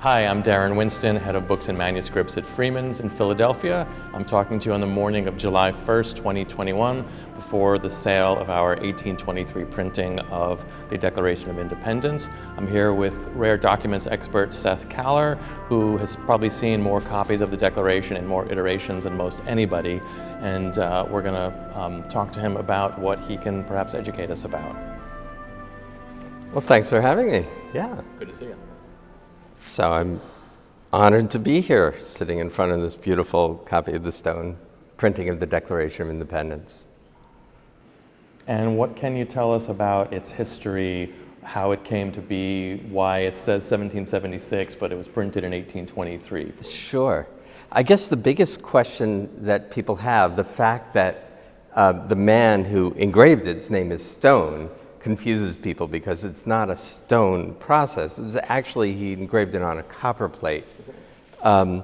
Hi, I'm Darren Winston, head of books and manuscripts at Freeman's in Philadelphia. I'm talking to you on the morning of July 1st, 2021, before the sale of our 1823 printing of the Declaration of Independence. I'm here with rare documents expert Seth Kaller, who has probably seen more copies of the Declaration in more iterations than most anybody, and we're going to talk to him about what he can perhaps educate us about. Well, thanks for having me. Yeah. Good to see you. So I'm honored to be here, sitting in front of this beautiful copy of the stone printing of the Declaration of Independence. And what can you tell us about its history, how it came to be, why it says 1776, but it was printed in 1823? Sure. I guess the biggest question that people have, the fact that the man who engraved its name is Stone, confuses people because it's not a stone process. It's actually, he engraved it on a copper plate. And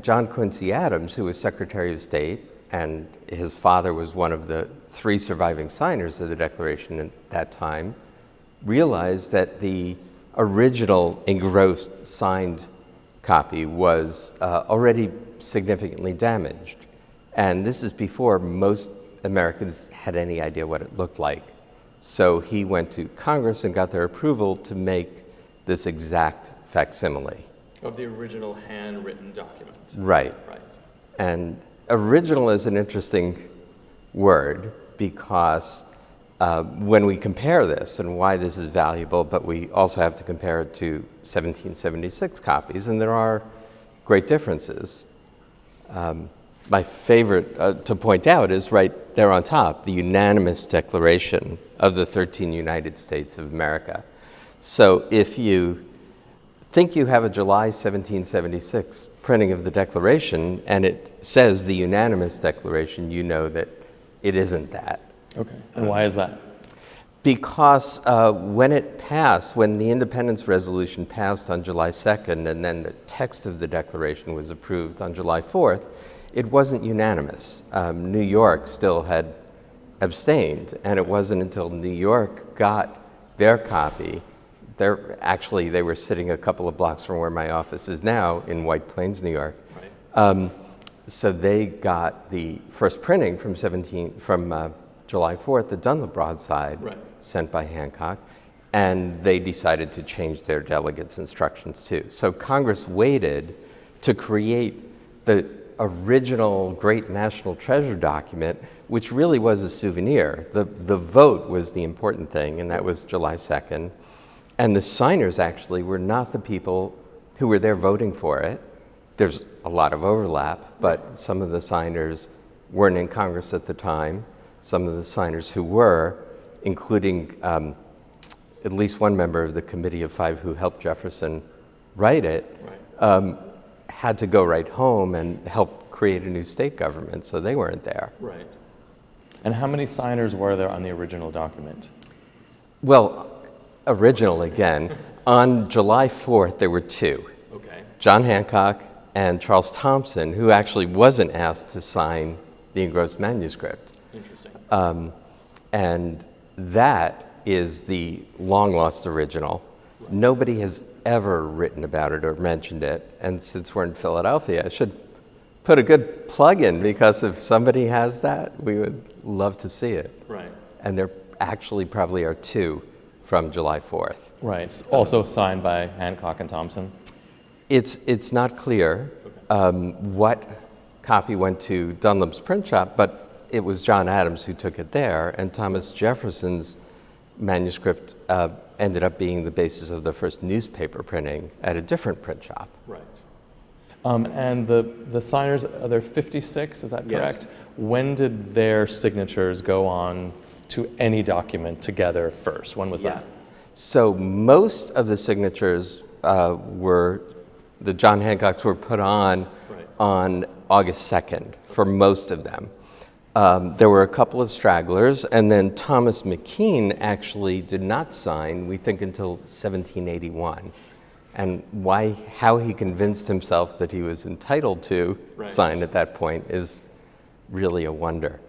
John Quincy Adams, who was Secretary of State, and his father was one of the 3 surviving signers of the Declaration at that time, realized that the original engrossed signed copy was already significantly damaged. And this is before most Americans had any idea what it looked like. So he went to Congress and got their approval to make this exact facsimile. Of the original handwritten document. Right. Right. And original is an interesting word because when we compare this and why this is valuable, but we also have to compare it to 1776 copies, and there are great differences. My favorite to point out is right there on top, the unanimous Declaration of the 13 United States of America. So if you think you have a July 1776 printing of the Declaration and it says the unanimous Declaration, you know that it isn't that. Okay, and why is that? Because when it passed, when the Independence Resolution passed on July 2nd and then the text of the Declaration was approved on July 4th, it wasn't unanimous. New York still had abstained, and it wasn't until New York got their copy. They were sitting a couple of blocks from where my office is now in White Plains, New York. Right. So they got the first printing from July 4th, the Dunlop broadside, right, sent by Hancock, and they decided to change their delegates' instructions too. So Congress waited to create the original great national treasure document, which really was a souvenir. The vote was the important thing, and that was July 2nd. And the signers actually were not the people who were there voting for it. There's a lot of overlap, but some of the signers weren't in Congress at the time. Some of the signers who were, including at least one member of the Committee of 5 who helped Jefferson write it, right, had to go right home and help create a new state government, so they weren't there. Right. And how many signers were there on the original document? Well, original again. On July 4th, there were 2. Okay. John Hancock and Charles Thompson, who actually wasn't asked to sign the engrossed manuscript. Interesting. And that is the long-lost original. Right. Nobody has ever written about it or mentioned it, and since we're in Philadelphia, I should put a good plug in, because if somebody has that, we would love to see it. Right. And there actually probably are 2 from July 4th. Right. It's also signed by Hancock and Thompson? It's not clear what copy went to Dunlop's print shop, but it was John Adams who took it there, and Thomas Jefferson's manuscript ended up being the basis of the first newspaper printing at a different print shop. Right. And the signers, are there 56, is that correct? Yes. When did their signatures go on to any document together first? When was that? So most of the signatures the John Hancocks were put on on August 2nd for most of them. There were a couple of stragglers, and then Thomas McKean actually did not sign, we think, until 1781. And how he convinced himself that he was entitled to sign at that point is really a wonder.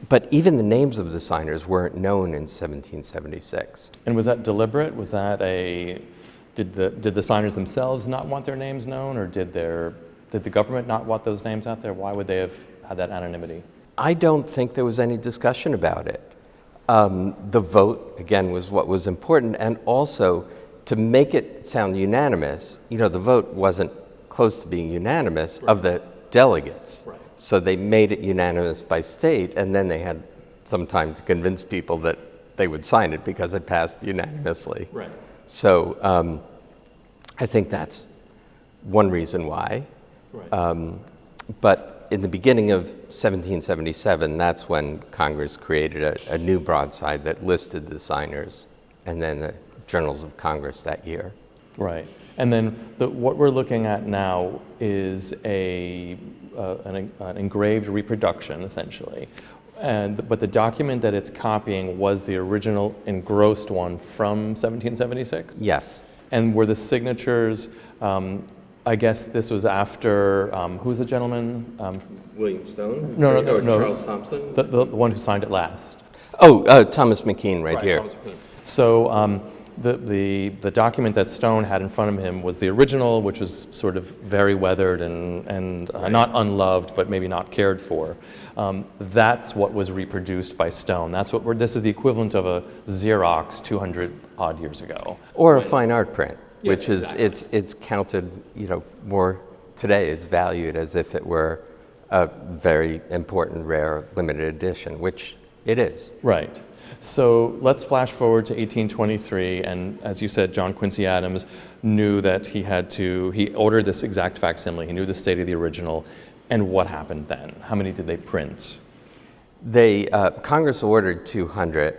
But even the names of the signers weren't known in 1776. And was that deliberate? Was that Did the signers themselves not want their names known, or did the government not want those names out there? Why would they have had that anonymity? I don't think there was any discussion about it. The vote, again, was what was important, and also to make it sound unanimous, the vote wasn't close to being unanimous of the delegates. Right. So they made it unanimous by state, and then they had some time to convince people that they would sign it because it passed unanimously. Right. So I think that's one reason why. Right. But in the beginning of 1777, that's when Congress created a new broadside that listed the signers, and then the Journals of Congress that year. Right. And then what we're looking at now is an engraved reproduction, essentially. But the document that it's copying was the original engrossed one from 1776? Yes. And were the signatures, I guess this was after, who's the gentleman? William Stone? No. Charles Thompson? The one who signed it last. Oh, Thomas McKean right here. Thomas McKean. So the document that Stone had in front of him was the original, which was sort of very weathered and not unloved, but maybe not cared for. That's what was reproduced by Stone. This is the equivalent of a Xerox 200 odd years ago. Or a fine art print, Yeah, which exactly. is it's counted, more today. It's valued as if it were a very important, rare, limited edition, which it is. Right. So let's flash forward to 1823, and as you said, John Quincy Adams knew that he ordered this exact facsimile, he knew the state of the original, and what happened then? How many did they print? Congress ordered 200.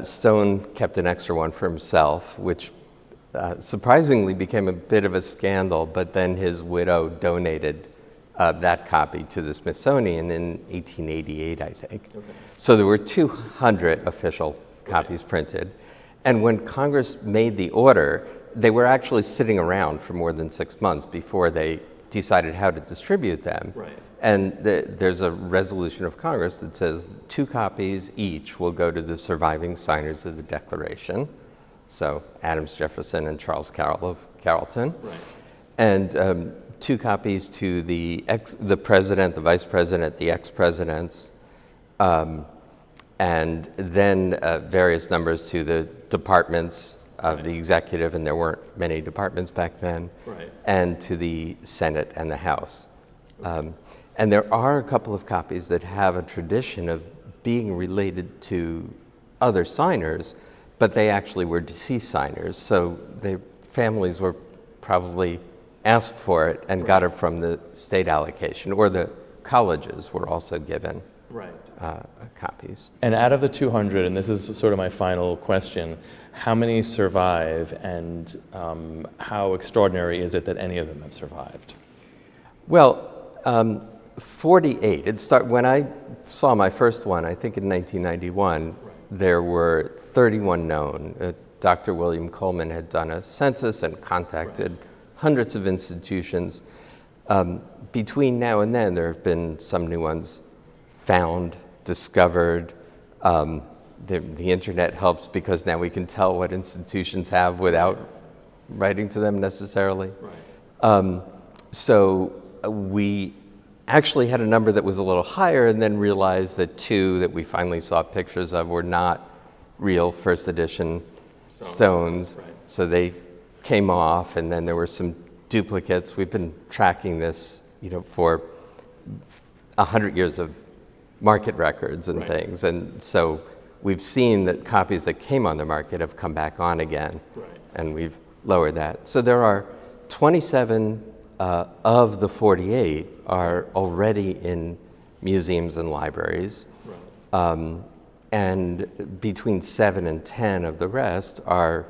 Stone kept an extra one for himself, which surprisingly became a bit of a scandal, but then his widow donated that copy to the Smithsonian in 1888, I think. Okay. So there were 200 official copies printed. And when Congress made the order, they were actually sitting around for more than 6 months before they decided how to distribute them. Right. And there's a resolution of Congress that says 2 copies each will go to the surviving signers of the Declaration. So Adams, Jefferson, and Charles Carroll of Carrollton. Right. And 2 copies to the president, the vice president, the ex-presidents, and then various numbers to the departments of the executive, and there weren't many departments back then, Right. and to the Senate and the House. And there are a couple of copies that have a tradition of being related to other signers, but they actually were deceased signers, so their families were probably asked for it and got it from the state allocation, or the colleges were also given copies. And out of the 200, and this is sort of my final question, how many survive, and how extraordinary is it that any of them have survived? Well, 48. When I saw my first one, I think in 1991, there were 31 known. Dr. William Coleman had done a census and contacted hundreds of institutions. Between now and then, there have been some new ones found, discovered. The internet helps because now we can tell what institutions have without writing to them necessarily. So we actually had a number that was a little higher, and then realized that 2 that we finally saw pictures of were not real first edition stones. So they came off, and then there were some duplicates. We've been tracking this, for 100 years of market records and things, and so we've seen that copies that came on the market have come back on again, and we've lowered that. So there are 27 of the 48 are already in museums and libraries, and between 7 and 10 of the rest are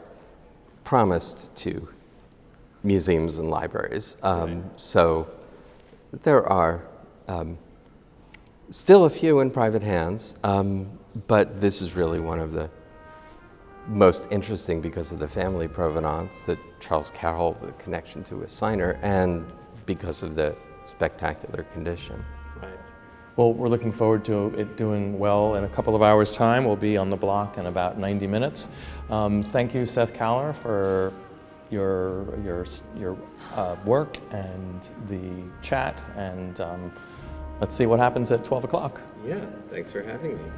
promised to museums and libraries. So there are still a few in private hands, but this is really one of the most interesting because of the family provenance, that Charles Carroll, the connection to a signer, and because of the spectacular condition. Right. Well, we're looking forward to it doing well in a couple of hours' time. We'll be on the block in about 90 minutes. Thank you, Seth Kaller, for your work and the chat, and let's see what happens at 12 o'clock. Yeah, thanks for having me.